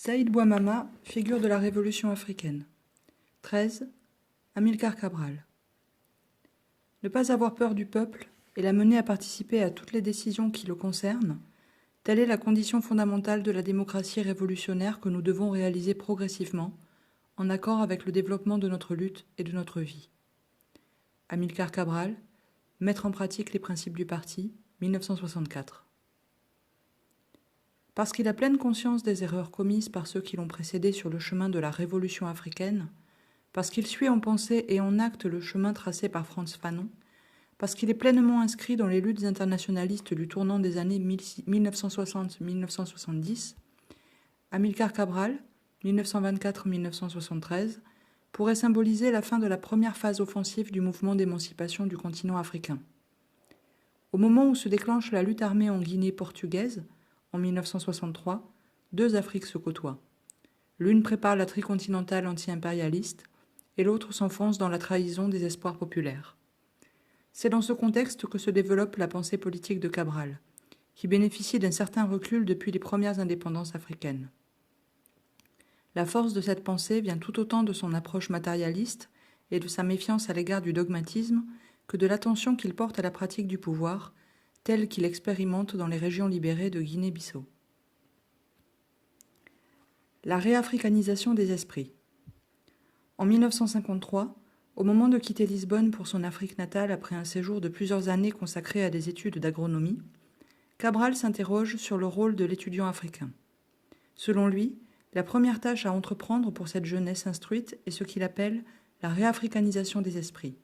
Saïd Bouamama, figure de la Révolution africaine. 13. Amilcar Cabral. Ne pas avoir peur du peuple et la mener à participer à toutes les décisions qui le concernent, telle est la condition fondamentale de la démocratie révolutionnaire que nous devons réaliser progressivement, en accord avec le développement de notre lutte et de notre vie. Amilcar Cabral, mettre en pratique les principes du parti, 1964. Parce qu'il a pleine conscience des erreurs commises par ceux qui l'ont précédé sur le chemin de la révolution africaine, parce qu'il suit en pensée et en acte le chemin tracé par Frantz Fanon, parce qu'il est pleinement inscrit dans les luttes internationalistes du tournant des années 1960-1970, Amilcar Cabral, 1924-1973, pourrait symboliser la fin de la première phase offensive du mouvement d'émancipation du continent africain. Au moment où se déclenche la lutte armée en Guinée portugaise, en 1963, deux Afriques se côtoient. L'une prépare la tricontinentale anti-impérialiste et l'autre s'enfonce dans la trahison des espoirs populaires. C'est dans ce contexte que se développe la pensée politique de Cabral, qui bénéficie d'un certain recul depuis les premières indépendances africaines. La force de cette pensée vient tout autant de son approche matérialiste et de sa méfiance à l'égard du dogmatisme que de l'attention qu'il porte à la pratique du pouvoir, telle qu'il expérimente dans les régions libérées de Guinée-Bissau. La réafricanisation des esprits. En 1953, au moment de quitter Lisbonne pour son Afrique natale après un séjour de plusieurs années consacré à des études d'agronomie, Cabral s'interroge sur le rôle de l'étudiant africain. Selon lui, la première tâche à entreprendre pour cette jeunesse instruite est ce qu'il appelle la réafricanisation des esprits.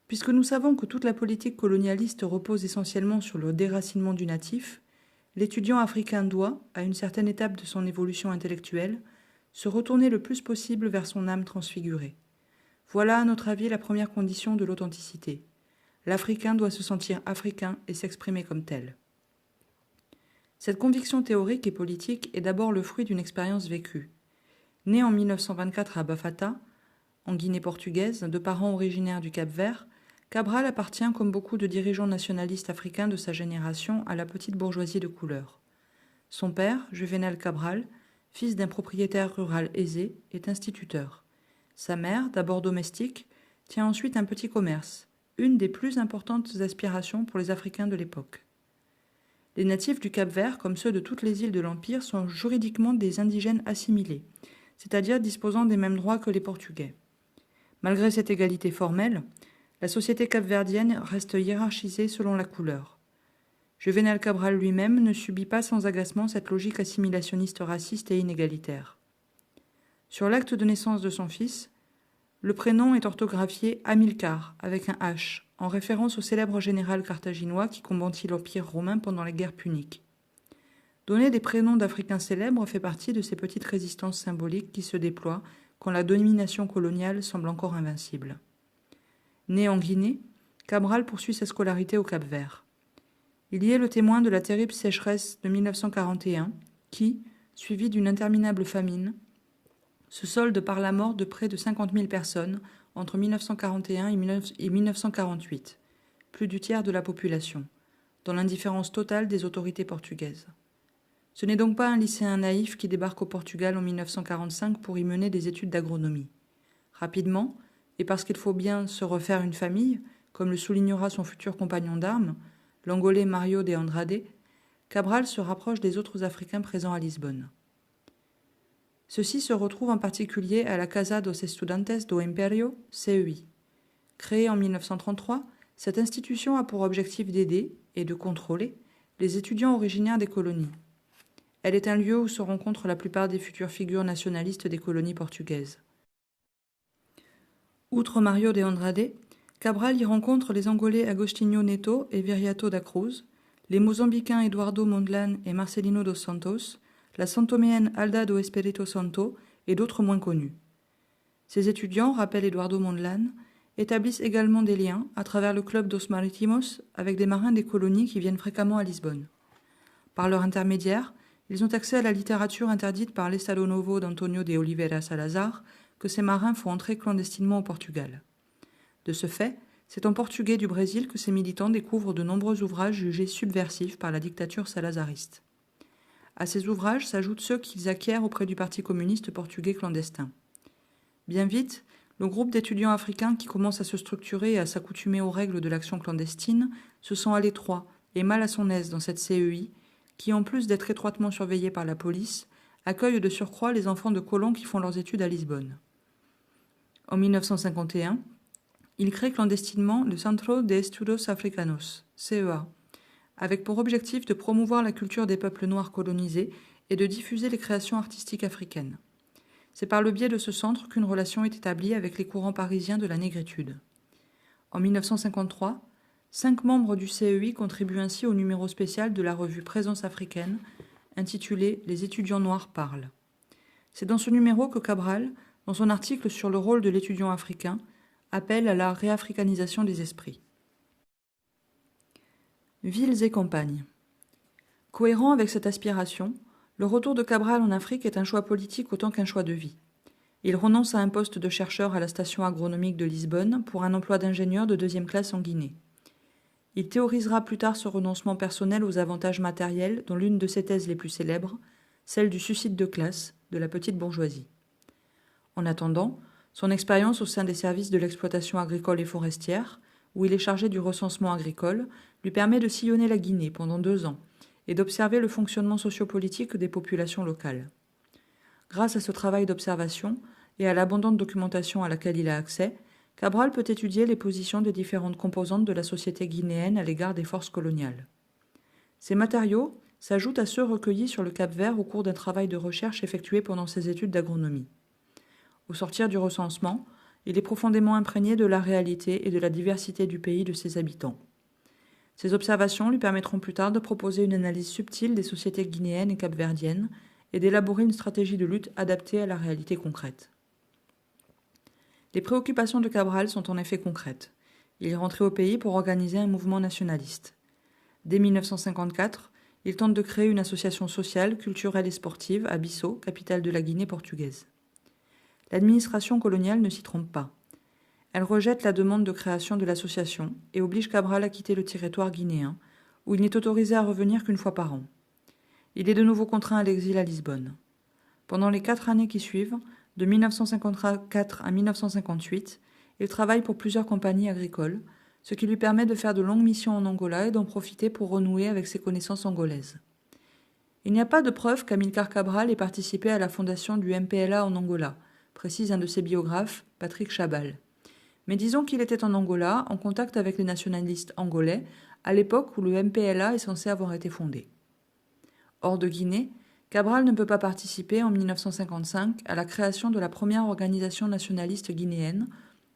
Puisque nous savons que toute la politique colonialiste repose essentiellement sur le déracinement du natif, l'étudiant africain doit, à une certaine étape de son évolution intellectuelle, se retourner le plus possible vers son âme transfigurée. Voilà, à notre avis, la première condition de l'authenticité. L'Africain doit se sentir africain et s'exprimer comme tel. Cette conviction théorique et politique est d'abord le fruit d'une expérience vécue. Né en 1924 à Bafata, en Guinée portugaise, de parents originaires du Cap-Vert, Cabral appartient, comme beaucoup de dirigeants nationalistes africains de sa génération, à la petite bourgeoisie de couleur. Son père, Juvenal Cabral, fils d'un propriétaire rural aisé, est instituteur. Sa mère, d'abord domestique, tient ensuite un petit commerce, une des plus importantes aspirations pour les Africains de l'époque. Les natifs du Cap-Vert, comme ceux de toutes les îles de l'Empire, sont juridiquement des indigènes assimilés, c'est-à-dire disposant des mêmes droits que les Portugais. Malgré cette égalité formelle, la société capverdienne reste hiérarchisée selon la couleur. Juvenal Cabral lui-même ne subit pas sans agacement cette logique assimilationniste raciste et inégalitaire. Sur l'acte de naissance de son fils, le prénom est orthographié Amilcar, avec un H, en référence au célèbre général carthaginois qui combattit l'Empire romain pendant les guerres puniques. Donner des prénoms d'Africains célèbres fait partie de ces petites résistances symboliques qui se déploient quand la domination coloniale semble encore invincible. Né en Guinée, Cabral poursuit sa scolarité au Cap-Vert. Il y est le témoin de la terrible sécheresse de 1941 qui, suivie d'une interminable famine, se solde par la mort de près de 50 000 personnes entre 1941 et 1948, plus du tiers de la population, dans l'indifférence totale des autorités portugaises. Ce n'est donc pas un lycéen naïf qui débarque au Portugal en 1945 pour y mener des études d'agronomie. Rapidement, et parce qu'il faut bien se refaire une famille, comme le soulignera son futur compagnon d'armes, l'Angolais Mário de Andrade, Cabral se rapproche des autres Africains présents à Lisbonne. Ceux-ci se retrouvent en particulier à la Casa dos Estudantes do Império, CEI. Créée en 1933, cette institution a pour objectif d'aider et de contrôler les étudiants originaires des colonies. Elle est un lieu où se rencontrent la plupart des futures figures nationalistes des colonies portugaises. Outre Mário de Andrade, Cabral y rencontre les Angolais Agostinho Neto et Viriato da Cruz, les Mozambicains Eduardo Mondlane et Marcelino dos Santos, la santoméenne Alda do Espírito Santo et d'autres moins connus. Ces étudiants, rappelle Eduardo Mondlane, établissent également des liens à travers le club dos Marítimos avec des marins des colonies qui viennent fréquemment à Lisbonne. Par leur intermédiaire, ils ont accès à la littérature interdite par l'Estado Novo d'Antonio de Oliveira Salazar, que ces marins font entrer clandestinement au Portugal. De ce fait, c'est en portugais du Brésil que ces militants découvrent de nombreux ouvrages jugés subversifs par la dictature salazariste. À ces ouvrages s'ajoutent ceux qu'ils acquièrent auprès du Parti communiste portugais clandestin. Bien vite, le groupe d'étudiants africains qui commence à se structurer et à s'accoutumer aux règles de l'action clandestine se sent à l'étroit et mal à son aise dans cette CEI qui, en plus d'être étroitement surveillée par la police, accueille de surcroît les enfants de colons qui font leurs études à Lisbonne. En 1951, il crée clandestinement le Centro de Estudos Africanos, CEA, avec pour objectif de promouvoir la culture des peuples noirs colonisés et de diffuser les créations artistiques africaines. C'est par le biais de ce centre qu'une relation est établie avec les courants parisiens de la négritude. En 1953, 5 membres du CEI contribuent ainsi au numéro spécial de la revue Présence africaine, intitulé « Les étudiants noirs parlent ». C'est dans ce numéro que Cabral, dans son article sur le rôle de l'étudiant africain, appelle à la réafricanisation des esprits. Villes et campagnes. Cohérent avec cette aspiration, le retour de Cabral en Afrique est un choix politique autant qu'un choix de vie. Il renonce à un poste de chercheur à la station agronomique de Lisbonne pour un emploi d'ingénieur de 2e classe en Guinée. Il théorisera plus tard ce renoncement personnel aux avantages matériels dont l'une de ses thèses les plus célèbres, celle du suicide de classe de la petite bourgeoisie. En attendant, son expérience au sein des services de l'exploitation agricole et forestière, où il est chargé du recensement agricole, lui permet de sillonner la Guinée pendant 2 ans et d'observer le fonctionnement sociopolitique des populations locales. Grâce à ce travail d'observation et à l'abondante documentation à laquelle il a accès, Cabral peut étudier les positions des différentes composantes de la société guinéenne à l'égard des forces coloniales. Ces matériaux s'ajoutent à ceux recueillis sur le Cap-Vert au cours d'un travail de recherche effectué pendant ses études d'agronomie. Au sortir du recensement, il est profondément imprégné de la réalité et de la diversité du pays et de ses habitants. Ces observations lui permettront plus tard de proposer une analyse subtile des sociétés guinéennes et capverdiennes et d'élaborer une stratégie de lutte adaptée à la réalité concrète. Les préoccupations de Cabral sont en effet concrètes. Il est rentré au pays pour organiser un mouvement nationaliste. Dès 1954, il tente de créer une association sociale, culturelle et sportive à Bissau, capitale de la Guinée portugaise. L'administration coloniale ne s'y trompe pas. Elle rejette la demande de création de l'association et oblige Cabral à quitter le territoire guinéen, où il n'est autorisé à revenir qu'une fois par an. Il est de nouveau contraint à l'exil à Lisbonne. Pendant les 4 années qui suivent, de 1954 à 1958, il travaille pour plusieurs compagnies agricoles, ce qui lui permet de faire de longues missions en Angola et d'en profiter pour renouer avec ses connaissances angolaises. Il n'y a pas de preuve qu'Amilcar Cabral ait participé à la fondation du MPLA en Angola, précise un de ses biographes, Patrick Chabal. Mais disons qu'il était en Angola, en contact avec les nationalistes angolais, à l'époque où le MPLA est censé avoir été fondé. Hors de Guinée, Cabral ne peut pas participer en 1955 à la création de la première organisation nationaliste guinéenne,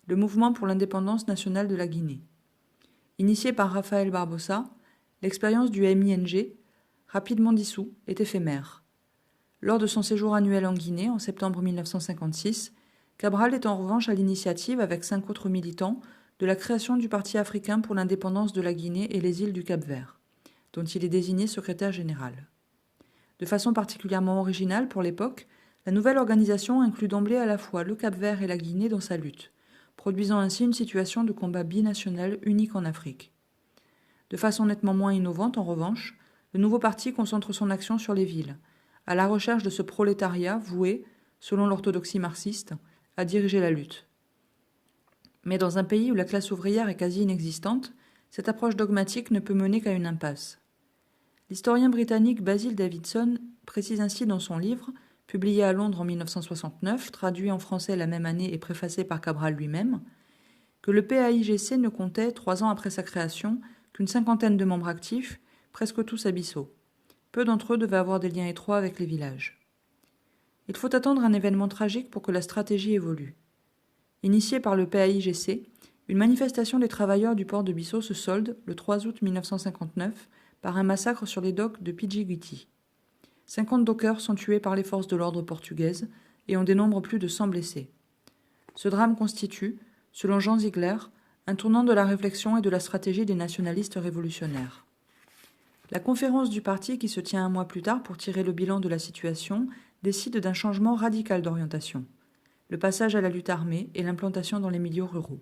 le Mouvement pour l'indépendance nationale de la Guinée. Initié par Rafael Barbosa, l'expérience du MING, rapidement dissous, est éphémère. Lors de son séjour annuel en Guinée en septembre 1956, Cabral est en revanche à l'initiative, avec 5 autres militants, de la création du Parti africain pour l'indépendance de la Guinée et les îles du Cap-Vert, dont il est désigné secrétaire général. De façon particulièrement originale pour l'époque, la nouvelle organisation inclut d'emblée à la fois le Cap-Vert et la Guinée dans sa lutte, produisant ainsi une situation de combat binational unique en Afrique. De façon nettement moins innovante, en revanche, le nouveau parti concentre son action sur les villes, à la recherche de ce prolétariat voué, selon l'orthodoxie marxiste, à diriger la lutte. Mais dans un pays où la classe ouvrière est quasi inexistante, cette approche dogmatique ne peut mener qu'à une impasse. L'historien britannique Basil Davidson précise ainsi dans son livre, publié à Londres en 1969, traduit en français la même année et préfacé par Cabral lui-même, que le PAIGC ne comptait, 3 ans après sa création, qu'une 50aine de membres actifs, presque tous à Bissau. Peu d'entre eux devaient avoir des liens étroits avec les villages. Il faut attendre un événement tragique pour que la stratégie évolue. Initiée par le PAIGC, une manifestation des travailleurs du port de Bissau se solde, le 3 août 1959, par un massacre sur les docks de Pidjiguiti. 50 dockers sont tués par les forces de l'ordre portugaises et on dénombre plus de 100 blessés. Ce drame constitue, selon Jean Ziegler, un tournant de la réflexion et de la stratégie des nationalistes révolutionnaires. La conférence du parti, qui se tient un mois plus tard pour tirer le bilan de la situation, décide d'un changement radical d'orientation, le passage à la lutte armée et l'implantation dans les milieux ruraux.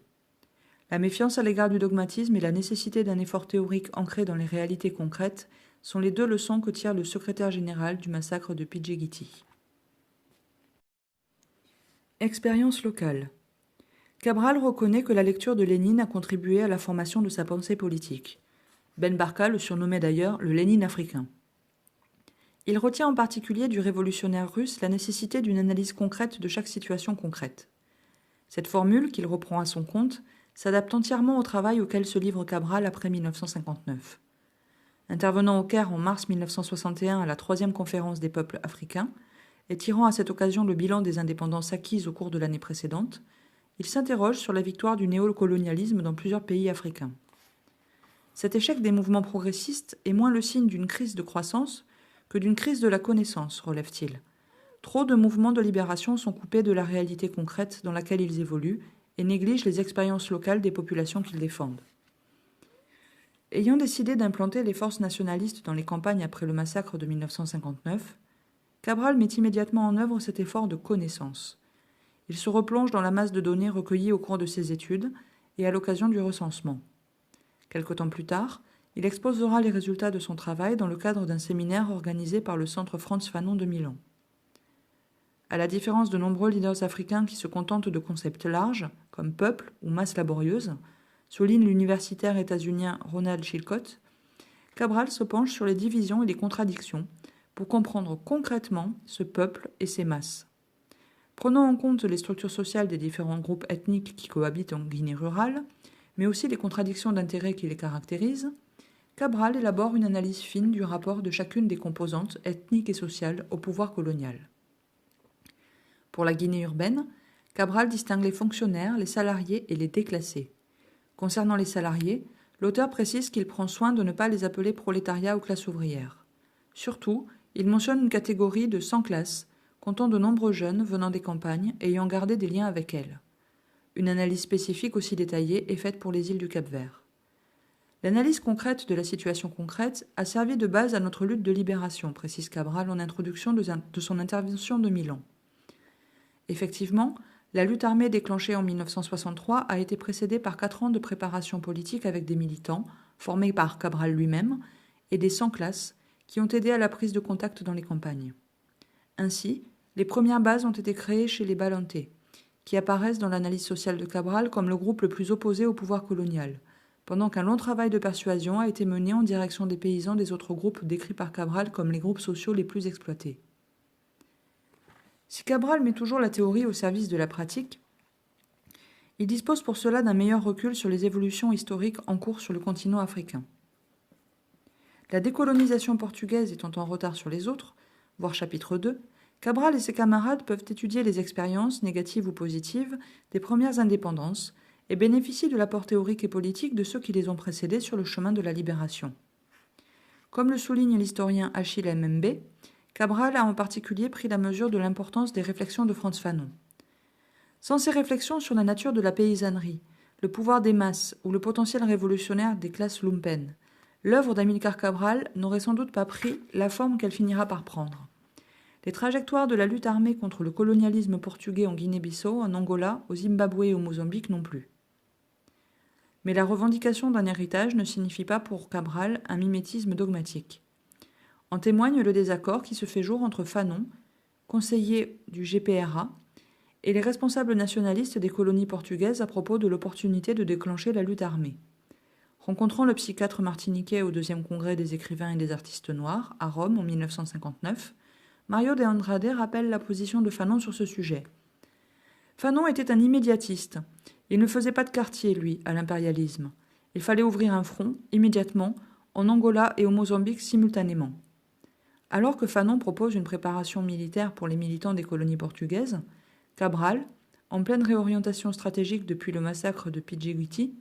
La méfiance à l'égard du dogmatisme et la nécessité d'un effort théorique ancré dans les réalités concrètes sont les deux leçons que tire le secrétaire général du massacre de Pidjiguiti. Expérience locale. Cabral reconnaît que la lecture de Lénine a contribué à la formation de sa pensée politique. Ben Barka le surnommait d'ailleurs le Lénine africain. Il retient en particulier du révolutionnaire russe la nécessité d'une analyse concrète de chaque situation concrète. Cette formule, qu'il reprend à son compte, s'adapte entièrement au travail auquel se livre Cabral après 1959. Intervenant au Caire en mars 1961 à la 3e conférence des peuples africains, et tirant à cette occasion le bilan des indépendances acquises au cours de l'année précédente, il s'interroge sur la victoire du néocolonialisme dans plusieurs pays africains. Cet échec des mouvements progressistes est moins le signe d'une crise de croissance que d'une crise de la connaissance, relève-t-il. Trop de mouvements de libération sont coupés de la réalité concrète dans laquelle ils évoluent et négligent les expériences locales des populations qu'ils défendent. Ayant décidé d'implanter les forces nationalistes dans les campagnes après le massacre de 1959, Cabral met immédiatement en œuvre cet effort de connaissance. Il se replonge dans la masse de données recueillies au cours de ses études et à l'occasion du recensement. Quelque temps plus tard, il exposera les résultats de son travail dans le cadre d'un séminaire organisé par le Centre Frantz Fanon de Milan. À la différence de nombreux leaders africains qui se contentent de concepts larges, comme peuple ou masse laborieuse, souligne l'universitaire états-unien Ronald Chilcott, Cabral se penche sur les divisions et les contradictions pour comprendre concrètement ce peuple et ses masses. Prenant en compte les structures sociales des différents groupes ethniques qui cohabitent en Guinée rurale, mais aussi les contradictions d'intérêts qui les caractérisent, Cabral élabore une analyse fine du rapport de chacune des composantes ethniques et sociales au pouvoir colonial. Pour la Guinée urbaine, Cabral distingue les fonctionnaires, les salariés et les déclassés. Concernant les salariés, l'auteur précise qu'il prend soin de ne pas les appeler prolétariat ou classe ouvrière. Surtout, il mentionne une catégorie de 100 classes, comptant de nombreux jeunes venant des campagnes et ayant gardé des liens avec elles. Une analyse spécifique aussi détaillée est faite pour les îles du Cap-Vert. L'analyse concrète de la situation concrète a servi de base à notre lutte de libération, précise Cabral en introduction de son intervention de Milan. Effectivement, la lutte armée déclenchée en 1963 a été précédée par 4 ans de préparation politique avec des militants, formés par Cabral lui-même, et des 100 classes, qui ont aidé à la prise de contact dans les campagnes. Ainsi, les premières bases ont été créées chez les Balantés, qui apparaissent dans l'analyse sociale de Cabral comme le groupe le plus opposé au pouvoir colonial, pendant qu'un long travail de persuasion a été mené en direction des paysans des autres groupes décrits par Cabral comme les groupes sociaux les plus exploités. Si Cabral met toujours la théorie au service de la pratique, il dispose pour cela d'un meilleur recul sur les évolutions historiques en cours sur le continent africain. La décolonisation portugaise étant en retard sur les autres, voir chapitre 2, Cabral et ses camarades peuvent étudier les expériences, négatives ou positives, des premières indépendances et bénéficient de l'apport théorique et politique de ceux qui les ont précédés sur le chemin de la libération. Comme le souligne l'historien Achille Mbembe, Cabral a en particulier pris la mesure de l'importance des réflexions de Frantz Fanon. Sans ces réflexions sur la nature de la paysannerie, le pouvoir des masses ou le potentiel révolutionnaire des classes lumpen, l'œuvre d'Amilcar Cabral n'aurait sans doute pas pris la forme qu'elle finira par prendre. Les trajectoires de la lutte armée contre le colonialisme portugais en Guinée-Bissau, en Angola, au Zimbabwe et au Mozambique non plus. Mais la revendication d'un héritage ne signifie pas pour Cabral un mimétisme dogmatique. En témoigne le désaccord qui se fait jour entre Fanon, conseiller du GPRA, et les responsables nationalistes des colonies portugaises à propos de l'opportunité de déclencher la lutte armée. Rencontrant le psychiatre martiniquais au 2e congrès des écrivains et des artistes noirs, à Rome en 1959, Mario de Andrade rappelle la position de Fanon sur ce sujet. Fanon était un immédiatiste. Il ne faisait pas de quartier, lui, à l'impérialisme. Il fallait ouvrir un front, immédiatement, en Angola et au Mozambique simultanément. Alors que Fanon propose une préparation militaire pour les militants des colonies portugaises, Cabral, en pleine réorientation stratégique depuis le massacre de Pidjiguiti,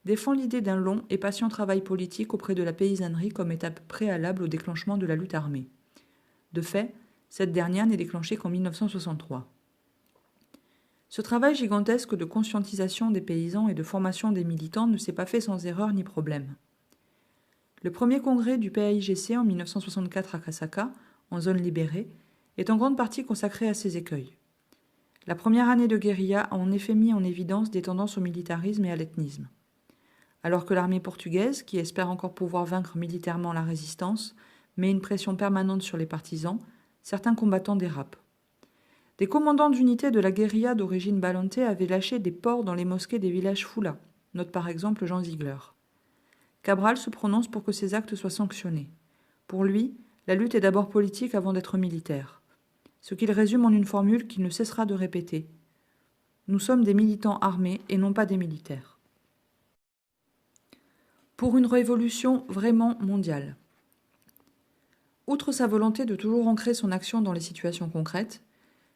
défend l'idée d'un long et patient travail politique auprès de la paysannerie comme étape préalable au déclenchement de la lutte armée. De fait, cette dernière n'est déclenchée qu'en 1963. Ce travail gigantesque de conscientisation des paysans et de formation des militants ne s'est pas fait sans erreur ni problème. Le premier congrès du PAIGC en 1964 à Kasaka, en zone libérée, est en grande partie consacré à ces écueils. La première année de guérilla a en effet mis en évidence des tendances au militarisme et à l'ethnisme. alors que l'armée portugaise, qui espère encore pouvoir vaincre militairement la résistance, met une pression permanente sur les partisans, certains combattants dérapent. Des commandants d'unités de la guérilla d'origine balante avaient lâché des porcs dans les mosquées des villages Foula, note par exemple Jean Ziegler. Cabral se prononce pour que ces actes soient sanctionnés. Pour lui, la lutte est d'abord politique avant d'être militaire. Ce qu'il résume en une formule qu'il ne cessera de répéter. Nous sommes des militants armés et non pas des militaires. Pour une révolution vraiment mondiale. Outre sa volonté de toujours ancrer son action dans les situations concrètes,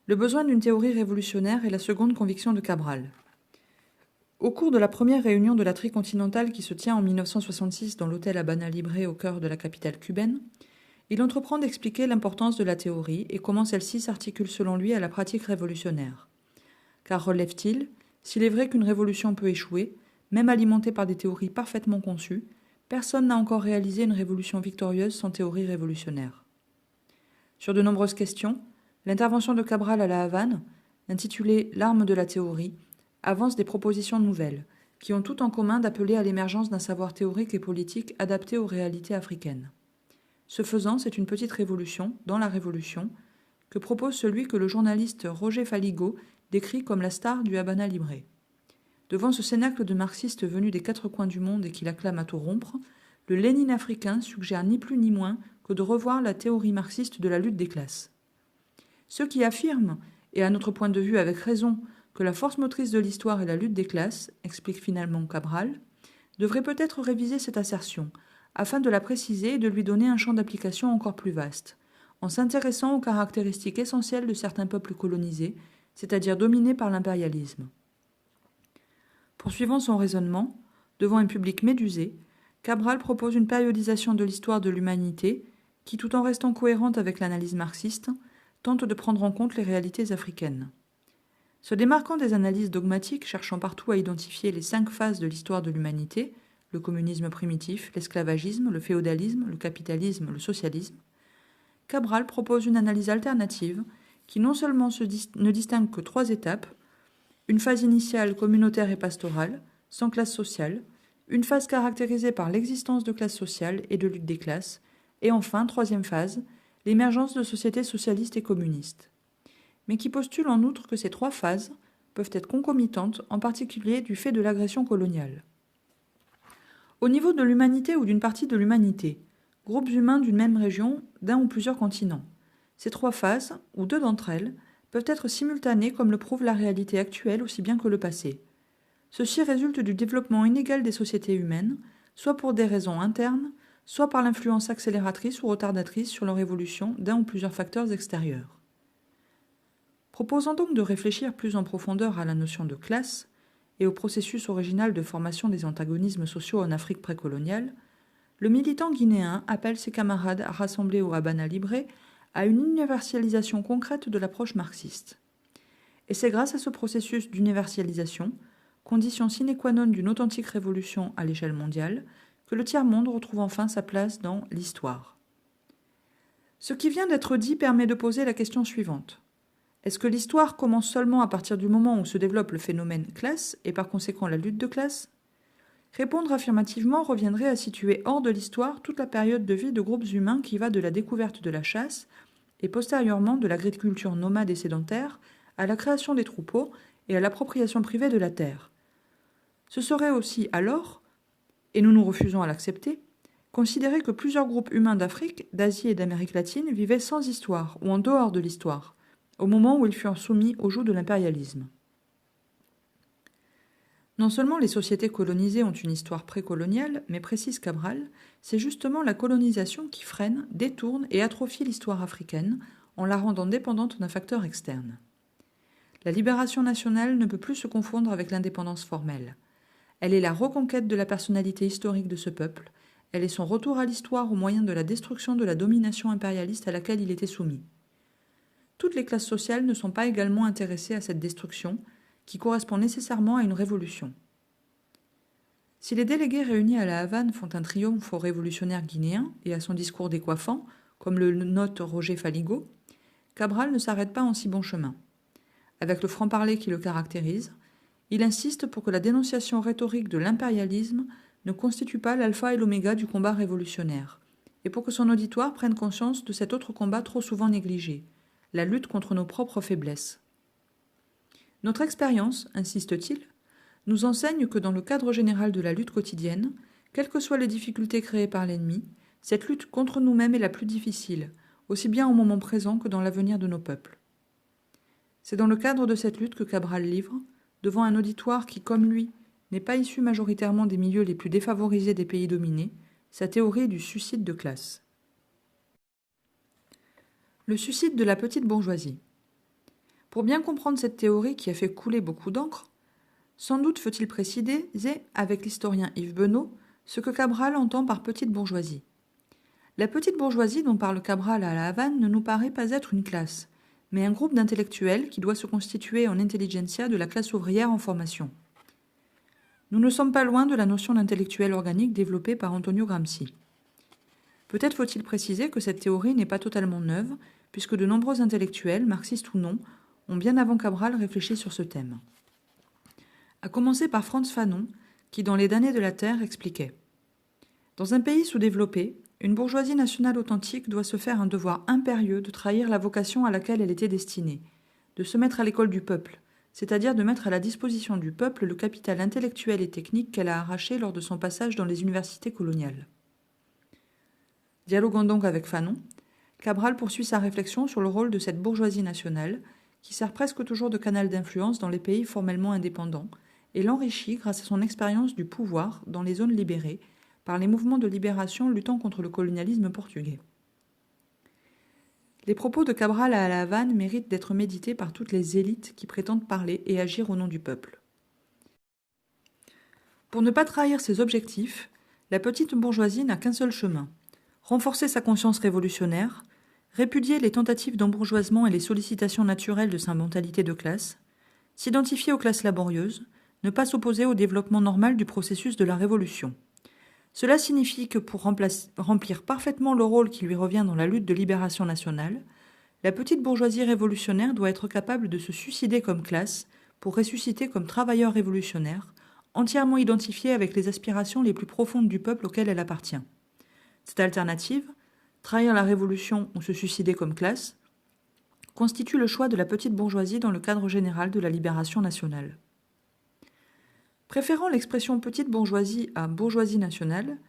le besoin d'une théorie révolutionnaire est la seconde conviction de Cabral. Au cours de la première réunion de la tricontinentale qui se tient en 1966 dans l'hôtel Habana Libre au cœur de la capitale cubaine, il entreprend d'expliquer l'importance de la théorie et comment celle-ci s'articule selon lui à la pratique révolutionnaire. Car relève-t-il, s'il est vrai qu'une révolution peut échouer, même alimentée par des théories parfaitement conçues, personne n'a encore réalisé une révolution victorieuse sans théorie révolutionnaire. Sur de nombreuses questions, l'intervention de Cabral à La Havane, intitulée « L'arme de la théorie », avance des propositions nouvelles, qui ont tout en commun d'appeler à l'émergence d'un savoir théorique et politique adapté aux réalités africaines. Ce faisant, c'est une petite révolution, dans la révolution, que propose celui que le journaliste Roger Faligo décrit comme la star du Habana Libre. Devant ce cénacle de marxistes venus des quatre coins du monde et qui l'acclament à tout rompre, le Lénine africain suggère ni plus ni moins que de revoir la théorie marxiste de la lutte des classes. Ceux qui affirment, et à notre point de vue avec raison, que la force motrice de l'histoire est la lutte des classes, explique finalement Cabral, devraient peut-être réviser cette assertion, afin de la préciser et de lui donner un champ d'application encore plus vaste, en s'intéressant aux caractéristiques essentielles de certains peuples colonisés, c'est-à-dire dominés par l'impérialisme. Poursuivant son raisonnement, devant un public médusé, Cabral propose une périodisation de l'histoire de l'humanité qui, tout en restant cohérente avec l'analyse marxiste, tente de prendre en compte les réalités africaines. Se démarquant des analyses dogmatiques cherchant partout à identifier les 5 phases de l'histoire de l'humanité, le communisme primitif, l'esclavagisme, le féodalisme, le capitalisme, le socialisme, Cabral propose une analyse alternative qui non seulement ne distingue que 3 étapes, une phase initiale communautaire et pastorale, sans classe sociale, une phase caractérisée par l'existence de classes sociales et de lutte des classes, et enfin, 3e phase, l'émergence de sociétés socialistes et communistes. Mais qui postule en outre que ces 3 phases peuvent être concomitantes, en particulier du fait de l'agression coloniale. Au niveau de l'humanité ou d'une partie de l'humanité, groupes humains d'une même région, d'un ou plusieurs continents, ces 3 phases, ou 2 d'entre elles, peuvent être simultanées comme le prouve la réalité actuelle aussi bien que le passé. Ceci résulte du développement inégal des sociétés humaines, soit pour des raisons internes, soit par l'influence accélératrice ou retardatrice sur leur évolution d'un ou plusieurs facteurs extérieurs. Proposant donc de réfléchir plus en profondeur à la notion de classe et au processus original de formation des antagonismes sociaux en Afrique précoloniale, le militant guinéen appelle ses camarades rassemblés au Habana Libre à une universalisation concrète de l'approche marxiste. Et c'est grâce à ce processus d'universalisation, condition sine qua non d'une authentique révolution à l'échelle mondiale, que le tiers-monde retrouve enfin sa place dans l'histoire. Ce qui vient d'être dit permet de poser la question suivante. Est-ce que l'histoire commence seulement à partir du moment où se développe le phénomène classe et par conséquent la lutte de classe ? Répondre affirmativement reviendrait à situer hors de l'histoire toute la période de vie de groupes humains qui va de la découverte de la chasse et postérieurement de l'agriculture nomade et sédentaire à la création des troupeaux et à l'appropriation privée de la terre. Ce serait aussi alors, et nous nous refusons à l'accepter, considérer que plusieurs groupes humains d'Afrique, d'Asie et d'Amérique latine vivaient sans histoire ou en dehors de l'histoire, au moment où ils furent soumis au joug de l'impérialisme. Non seulement les sociétés colonisées ont une histoire précoloniale, mais précise Cabral, c'est justement la colonisation qui freine, détourne et atrophie l'histoire africaine en la rendant dépendante d'un facteur externe. La libération nationale ne peut plus se confondre avec l'indépendance formelle. Elle est la reconquête de la personnalité historique de ce peuple, elle est son retour à l'histoire au moyen de la destruction de la domination impérialiste à laquelle il était soumis. Toutes les classes sociales ne sont pas également intéressées à cette destruction, qui correspond nécessairement à une révolution. Si les délégués réunis à La Havane font un triomphe au révolutionnaire guinéen et à son discours décoiffant, comme le note Roger Faligo, Cabral ne s'arrête pas en si bon chemin. Avec le franc-parler qui le caractérise, il insiste pour que la dénonciation rhétorique de l'impérialisme ne constitue pas l'alpha et l'oméga du combat révolutionnaire, et pour que son auditoire prenne conscience de cet autre combat trop souvent négligé, la lutte contre nos propres faiblesses. Notre expérience, insiste-t-il, nous enseigne que dans le cadre général de la lutte quotidienne, quelles que soient les difficultés créées par l'ennemi, cette lutte contre nous-mêmes est la plus difficile, aussi bien au moment présent que dans l'avenir de nos peuples. C'est dans le cadre de cette lutte que Cabral livre, devant un auditoire qui, comme lui, n'est pas issu majoritairement des milieux les plus défavorisés des pays dominés, sa théorie du suicide de classe. Le suicide de la petite bourgeoisie. Pour bien comprendre cette théorie qui a fait couler beaucoup d'encre, sans doute faut-il préciser, avec l'historien Yves Benot, ce que Cabral entend par petite bourgeoisie. La petite bourgeoisie dont parle Cabral à La Havane ne nous paraît pas être une classe, mais un groupe d'intellectuels qui doit se constituer en intelligentsia de la classe ouvrière en formation. Nous ne sommes pas loin de la notion d'intellectuel organique développée par Antonio Gramsci. Peut-être faut-il préciser que cette théorie n'est pas totalement neuve, puisque de nombreux intellectuels, marxistes ou non, ont bien avant Cabral réfléchi sur ce thème. À commencer par Frantz Fanon, qui dans Les damnés de la terre expliquait « Dans un pays sous-développé, une bourgeoisie nationale authentique doit se faire un devoir impérieux de trahir la vocation à laquelle elle était destinée, de se mettre à l'école du peuple, c'est-à-dire de mettre à la disposition du peuple le capital intellectuel et technique qu'elle a arraché lors de son passage dans les universités coloniales. » Dialoguant donc avec Fanon, Cabral poursuit sa réflexion sur le rôle de cette bourgeoisie nationale, qui sert presque toujours de canal d'influence dans les pays formellement indépendants, et l'enrichit grâce à son expérience du pouvoir dans les zones libérées par les mouvements de libération luttant contre le colonialisme portugais. Les propos de Cabral à La Havane méritent d'être médités par toutes les élites qui prétendent parler et agir au nom du peuple. Pour ne pas trahir ses objectifs, la petite bourgeoisie n'a qu'un seul chemin: renforcer sa conscience révolutionnaire, répudier les tentatives d'embourgeoisement et les sollicitations naturelles de sa mentalité de classe, s'identifier aux classes laborieuses, ne pas s'opposer au développement normal du processus de la révolution. Cela signifie que pour remplir parfaitement le rôle qui lui revient dans la lutte de libération nationale, la petite bourgeoisie révolutionnaire doit être capable de se suicider comme classe pour ressusciter comme travailleur révolutionnaire, entièrement identifié avec les aspirations les plus profondes du peuple auquel elle appartient. Cette alternative, trahir la révolution ou se suicider comme classe, constitue le choix de la petite bourgeoisie dans le cadre général de la libération nationale. Préférant l'expression petite bourgeoisie à bourgeoisie nationale,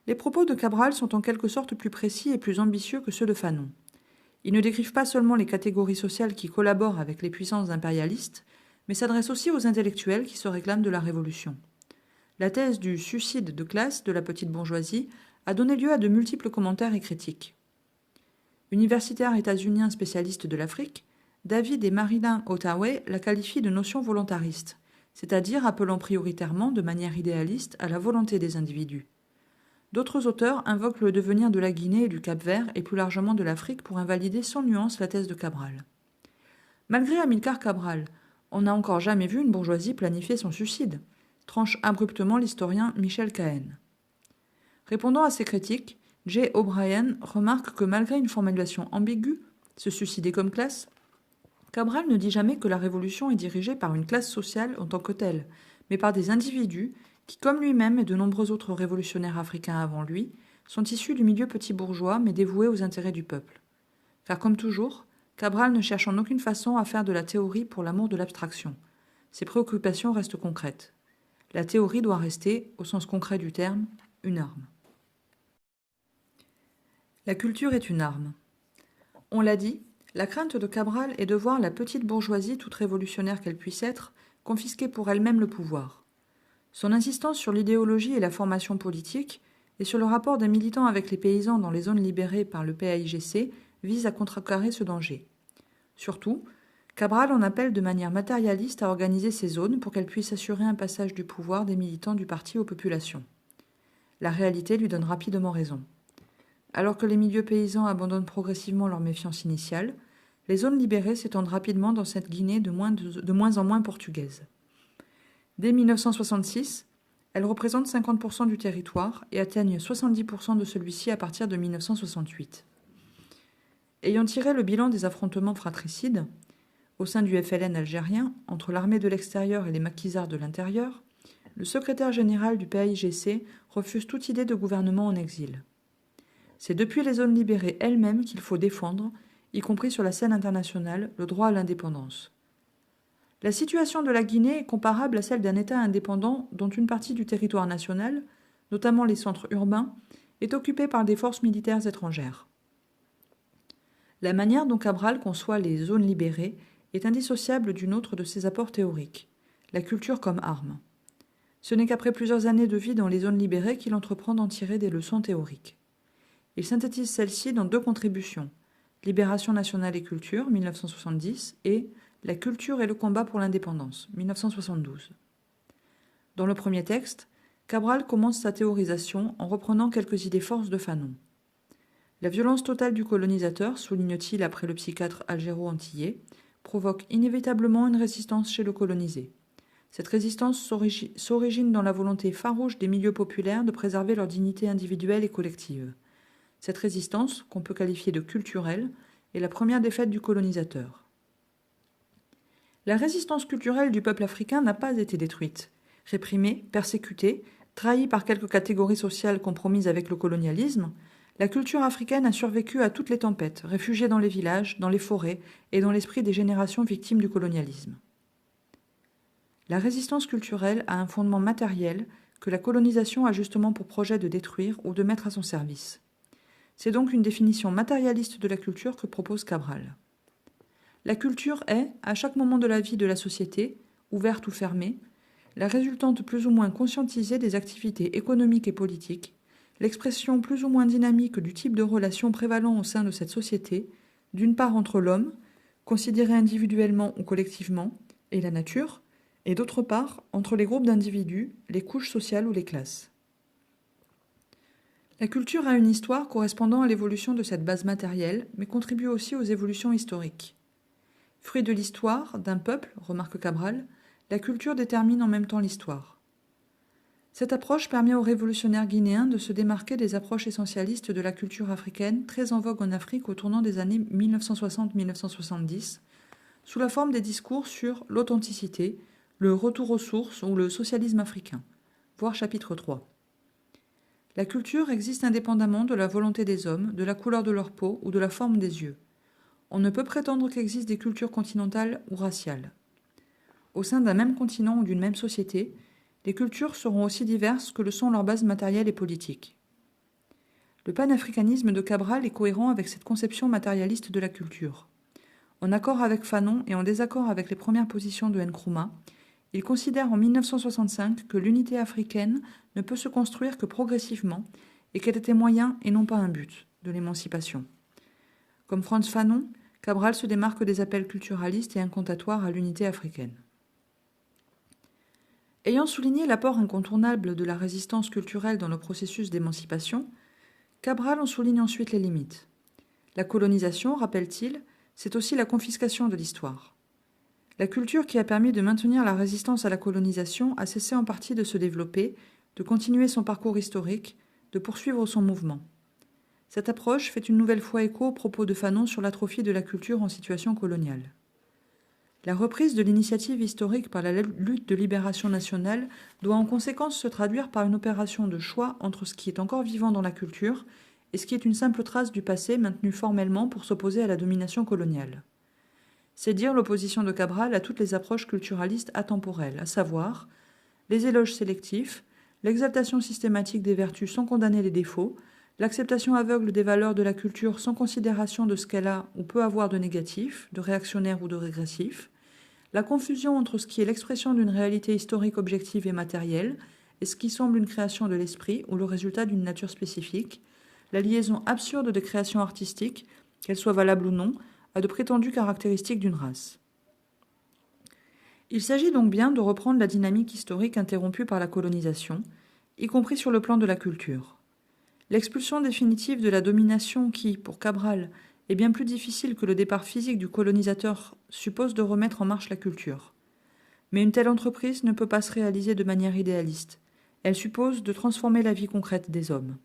les propos de Cabral sont en quelque sorte plus précis et plus ambitieux que ceux de Fanon. Ils ne décrivent pas seulement les catégories sociales qui collaborent avec les puissances impérialistes, mais s'adressent aussi aux intellectuels qui se réclament de la révolution. La thèse du suicide de classe de la petite bourgeoisie a donné lieu à de multiples commentaires et critiques. Universitaire états-unien spécialiste de l'Afrique, David et Marina Ottaway la qualifient de notion volontariste, c'est-à-dire appelant prioritairement, de manière idéaliste, à la volonté des individus. D'autres auteurs invoquent le devenir de la Guinée et du Cap-Vert et plus largement de l'Afrique pour invalider sans nuance la thèse de Cabral. Malgré Amilcar Cabral, on n'a encore jamais vu une bourgeoisie planifier son suicide, tranche abruptement l'historien Michel Cahen. Répondant à ces critiques, J. O'Brien remarque que malgré une formulation ambiguë, se suicider comme classe, Cabral ne dit jamais que la révolution est dirigée par une classe sociale en tant que telle, mais par des individus qui, comme lui-même et de nombreux autres révolutionnaires africains avant lui, sont issus du milieu petit bourgeois mais dévoués aux intérêts du peuple. Car comme toujours, Cabral ne cherche en aucune façon à faire de la théorie pour l'amour de l'abstraction. Ses préoccupations restent concrètes. La théorie doit rester, au sens concret du terme, une arme. La culture est une arme. On l'a dit, la crainte de Cabral est de voir la petite bourgeoisie, toute révolutionnaire qu'elle puisse être, confisquer pour elle-même le pouvoir. Son insistance sur l'idéologie et la formation politique, et sur le rapport des militants avec les paysans dans les zones libérées par le PAIGC, vise à contrecarrer ce danger. Surtout, Cabral en appelle de manière matérialiste à organiser ces zones pour qu'elles puissent assurer un passage du pouvoir des militants du parti aux populations. La réalité lui donne rapidement raison. Alors que les milieux paysans abandonnent progressivement leur méfiance initiale, les zones libérées s'étendent rapidement dans cette Guinée de moins en moins portugaise. Dès 1966, elles représentent 50% du territoire et atteignent 70% de celui-ci à partir de 1968. Ayant tiré le bilan des affrontements fratricides, au sein du FLN algérien, entre l'armée de l'extérieur et les maquisards de l'intérieur, le secrétaire général du PAIGC refuse toute idée de gouvernement en exil. C'est depuis les zones libérées elles-mêmes qu'il faut défendre, y compris sur la scène internationale, le droit à l'indépendance. La situation de la Guinée est comparable à celle d'un État indépendant dont une partie du territoire national, notamment les centres urbains, est occupée par des forces militaires étrangères. La manière dont Cabral conçoit les zones libérées est indissociable d'une autre de ses apports théoriques, la culture comme arme. Ce n'est qu'après plusieurs années de vie dans les zones libérées qu'il entreprend d'en tirer des leçons théoriques. Il synthétise celles-ci dans 2 contributions, Libération nationale et culture, 1970, et La culture et le combat pour l'indépendance, 1972. Dans le premier texte, Cabral commence sa théorisation en reprenant quelques idées forces de Fanon. La violence totale du colonisateur, souligne-t-il après le psychiatre algéro-antillais, provoque inévitablement une résistance chez le colonisé. Cette résistance s'origine dans la volonté farouche des milieux populaires de préserver leur dignité individuelle et collective. Cette résistance, qu'on peut qualifier de culturelle, est la première défaite du colonisateur. La résistance culturelle du peuple africain n'a pas été détruite. Réprimée, persécutée, trahie par quelques catégories sociales compromises avec le colonialisme, la culture africaine a survécu à toutes les tempêtes, réfugiée dans les villages, dans les forêts et dans l'esprit des générations victimes du colonialisme. La résistance culturelle a un fondement matériel que la colonisation a justement pour projet de détruire ou de mettre à son service. C'est donc une définition matérialiste de la culture que propose Cabral. La culture est, à chaque moment de la vie de la société, ouverte ou fermée, la résultante plus ou moins conscientisée des activités économiques et politiques, l'expression plus ou moins dynamique du type de relations prévalant au sein de cette société, d'une part entre l'homme, considéré individuellement ou collectivement, et la nature, et d'autre part entre les groupes d'individus, les couches sociales ou les classes. La culture a une histoire correspondant à l'évolution de cette base matérielle, mais contribue aussi aux évolutions historiques. Fruit de l'histoire, d'un peuple, remarque Cabral, la culture détermine en même temps l'histoire. Cette approche permet aux révolutionnaires guinéens de se démarquer des approches essentialistes de la culture africaine très en vogue en Afrique au tournant des années 1960-1970, sous la forme des discours sur l'authenticité, le retour aux sources ou le socialisme africain, voir chapitre 3. La culture existe indépendamment de la volonté des hommes, de la couleur de leur peau ou de la forme des yeux. On ne peut prétendre qu'existent des cultures continentales ou raciales. Au sein d'un même continent ou d'une même société, les cultures seront aussi diverses que le sont leurs bases matérielles et politiques. Le panafricanisme de Cabral est cohérent avec cette conception matérialiste de la culture. En accord avec Fanon et en désaccord avec les premières positions de Nkrumah, il considère en 1965 que l'unité africaine ne peut se construire que progressivement et qu'elle était moyen et non pas un but de l'émancipation. Comme Frantz Fanon, Cabral se démarque des appels culturalistes et incantatoires à l'unité africaine. Ayant souligné l'apport incontournable de la résistance culturelle dans le processus d'émancipation, Cabral en souligne ensuite les limites. La colonisation, rappelle-t-il, c'est aussi la confiscation de l'histoire. La culture qui a permis de maintenir la résistance à la colonisation a cessé en partie de se développer, de continuer son parcours historique, de poursuivre son mouvement. Cette approche fait une nouvelle fois écho aux propos de Fanon sur l'atrophie de la culture en situation coloniale. La reprise de l'initiative historique par la lutte de libération nationale doit en conséquence se traduire par une opération de choix entre ce qui est encore vivant dans la culture et ce qui est une simple trace du passé maintenue formellement pour s'opposer à la domination coloniale. C'est dire l'opposition de Cabral à toutes les approches culturalistes atemporelles, à savoir les éloges sélectifs, l'exaltation systématique des vertus sans condamner les défauts, l'acceptation aveugle des valeurs de la culture sans considération de ce qu'elle a ou peut avoir de négatif, de réactionnaire ou de régressif, la confusion entre ce qui est l'expression d'une réalité historique objective et matérielle et ce qui semble une création de l'esprit ou le résultat d'une nature spécifique, la liaison absurde des créations artistiques, qu'elles soient valables ou non, à de prétendues caractéristiques d'une race. Il s'agit donc bien de reprendre la dynamique historique interrompue par la colonisation, y compris sur le plan de la culture. L'expulsion définitive de la domination qui, pour Cabral, est bien plus difficile que le départ physique du colonisateur suppose de remettre en marche la culture. Mais une telle entreprise ne peut pas se réaliser de manière idéaliste. Elle suppose de transformer la vie concrète des hommes.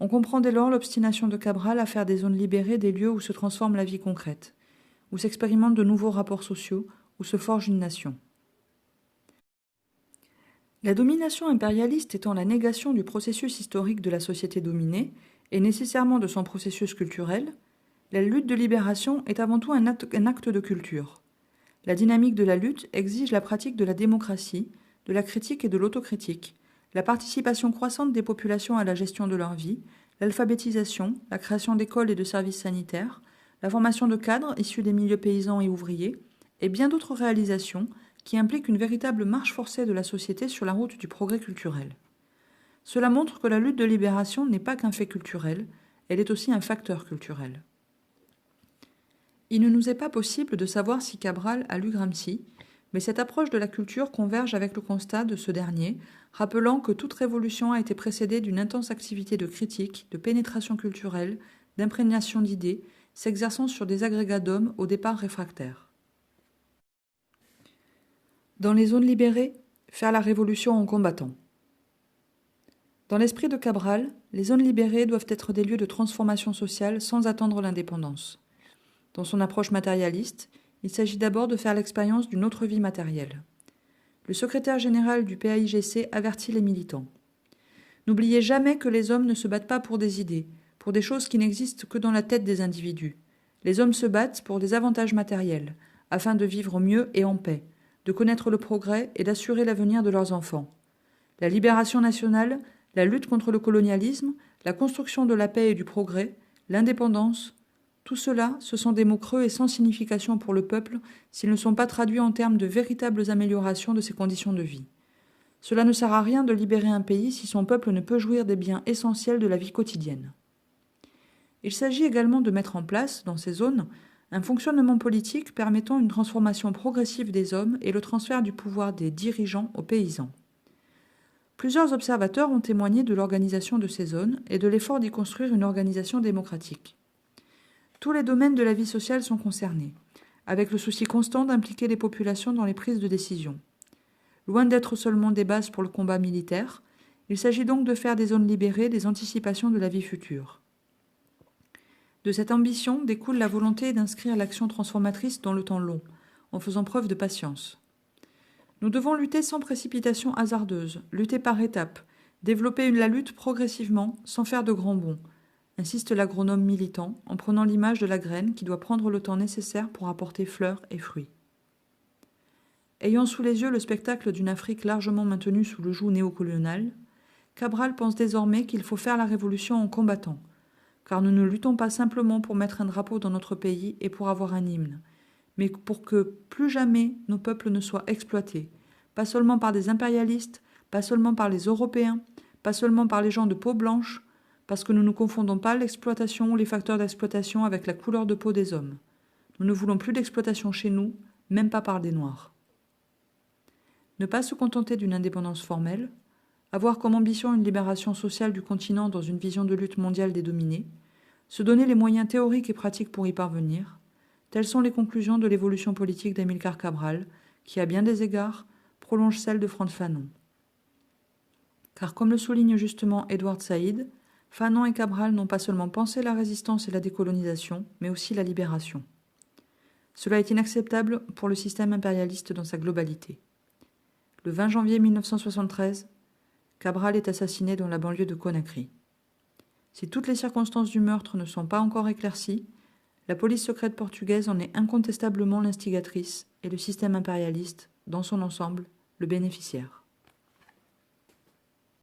On comprend dès lors l'obstination de Cabral à faire des zones libérées des lieux où se transforme la vie concrète, où s'expérimentent de nouveaux rapports sociaux, où se forge une nation. La domination impérialiste étant la négation du processus historique de la société dominée, et nécessairement de son processus culturel, la lutte de libération est avant tout un acte de culture. La dynamique de la lutte exige la pratique de la démocratie, de la critique et de l'autocritique, la participation croissante des populations à la gestion de leur vie, l'alphabétisation, la création d'écoles et de services sanitaires, la formation de cadres issus des milieux paysans et ouvriers, et bien d'autres réalisations qui impliquent une véritable marche forcée de la société sur la route du progrès culturel. Cela montre que la lutte de libération n'est pas qu'un fait culturel, elle est aussi un facteur culturel. Il ne nous est pas possible de savoir si Cabral a lu Gramsci, mais cette approche de la culture converge avec le constat de ce dernier, rappelant que toute révolution a été précédée d'une intense activité de critique, de pénétration culturelle, d'imprégnation d'idées, s'exerçant sur des agrégats d'hommes au départ réfractaires. Dans les zones libérées, faire la révolution en combattant. Dans l'esprit de Cabral, les zones libérées doivent être des lieux de transformation sociale sans attendre l'indépendance. Dans son approche matérialiste, il s'agit d'abord de faire l'expérience d'une autre vie matérielle. Le secrétaire général du PAIGC avertit les militants. N'oubliez jamais que les hommes ne se battent pas pour des idées, pour des choses qui n'existent que dans la tête des individus. Les hommes se battent pour des avantages matériels, afin de vivre mieux et en paix, de connaître le progrès et d'assurer l'avenir de leurs enfants. La libération nationale, la lutte contre le colonialisme, la construction de la paix et du progrès, l'indépendance, tout cela, ce sont des mots creux et sans signification pour le peuple s'ils ne sont pas traduits en termes de véritables améliorations de ses conditions de vie. Cela ne sert à rien de libérer un pays si son peuple ne peut jouir des biens essentiels de la vie quotidienne. Il s'agit également de mettre en place, dans ces zones, un fonctionnement politique permettant une transformation progressive des hommes et le transfert du pouvoir des dirigeants aux paysans. Plusieurs observateurs ont témoigné de l'organisation de ces zones et de l'effort d'y construire une organisation démocratique. Tous les domaines de la vie sociale sont concernés, avec le souci constant d'impliquer les populations dans les prises de décision. Loin d'être seulement des bases pour le combat militaire, il s'agit donc de faire des zones libérées des anticipations de la vie future. De cette ambition découle la volonté d'inscrire l'action transformatrice dans le temps long, en faisant preuve de patience. Nous devons lutter sans précipitation hasardeuse, lutter par étapes, développer la lutte progressivement, sans faire de grands bonds, insiste l'agronome militant en prenant l'image de la graine qui doit prendre le temps nécessaire pour apporter fleurs et fruits. Ayant sous les yeux le spectacle d'une Afrique largement maintenue sous le joug néocolonial, Cabral pense désormais qu'il faut faire la révolution en combattant, car nous ne luttons pas simplement pour mettre un drapeau dans notre pays et pour avoir un hymne, mais pour que plus jamais nos peuples ne soient exploités, pas seulement par des impérialistes, pas seulement par les Européens, pas seulement par les gens de peau blanche, parce que nous ne confondons pas l'exploitation ou les facteurs d'exploitation avec la couleur de peau des hommes. Nous ne voulons plus d'exploitation chez nous, même pas par des Noirs. Ne pas se contenter d'une indépendance formelle, avoir comme ambition une libération sociale du continent dans une vision de lutte mondiale des dominés, se donner les moyens théoriques et pratiques pour y parvenir, telles sont les conclusions de l'évolution politique d'Amilcar Cabral, qui, à bien des égards, prolonge celle de Frantz Fanon. Car comme le souligne justement Edward Said, Fanon et Cabral n'ont pas seulement pensé la résistance et la décolonisation, mais aussi la libération. Cela est inacceptable pour le système impérialiste dans sa globalité. Le 20 janvier 1973, Cabral est assassiné dans la banlieue de Conakry. Si toutes les circonstances du meurtre ne sont pas encore éclaircies, la police secrète portugaise en est incontestablement l'instigatrice et le système impérialiste, dans son ensemble, le bénéficiaire.